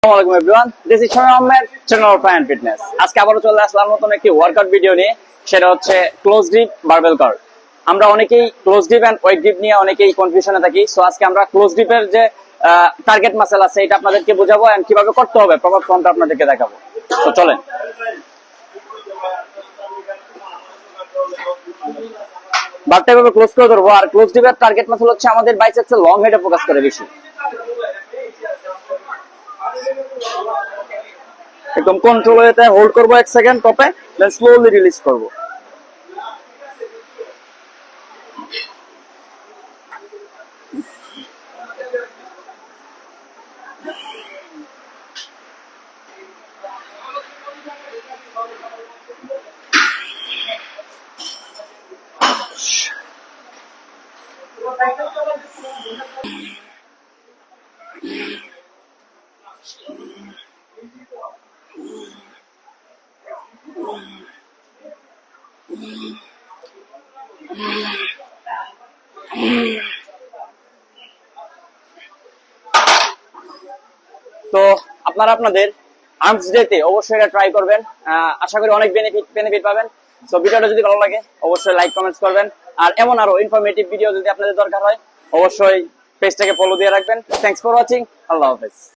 আসসালামু আলাইকুম everyone, this is Shamim Ahmed, channel of fine fitness. আজকে আবারও চলে আসলাম নতুন একটি ওয়ার্কআউট ভিডিও নিয়ে। সেটা হচ্ছে ক্লোজ গ্রিপ বারবেল কার্ল। আমরা অনেকেই close grip and wide grip নিয়ে অনেকেই কনফিউশনে থাকি। সো আজকে আমরা ক্লোজ গ্রিপের যে টার্গেট মাসেল আছে এটা আপনাদেরকে বোঝাবো এন্ড কিভাবে করতে হবে প্রপার ফর্মটা আপনাদেরকে দেখাবো। তো চলেন বারটা এভাবে ক্লোজ করে ধরবো। আর ক্লোজ গ্রিপের টার্গেট মাসেল হচ্ছে আমাদের বাইসেপসের লং হেডে ফোকাস করে বেশি। একদম কন্ট্রোল এতে হোল্ড করবো 1 সেকেন্ড টপে, দেন স্লোলি রিলিজ করব। তো আপনারা আপনাদের আর্মস ডেতে অবশ্যই এটা ট্রাই করবেন। আশা করি অনেক বেনিফিট পাবেন। সো ভিডিওটা যদি ভালো লাগে অবশ্যই লাইক কমেন্টস করবেন। আর এমন আরো ইনফরমেটিভ ভিডিও যদি আপনাদের দরকার হয় অবশ্যই পেজটাকে ফলো দিয়ে রাখবেন। Thanks for watching. আল্লাহ হাফেজ।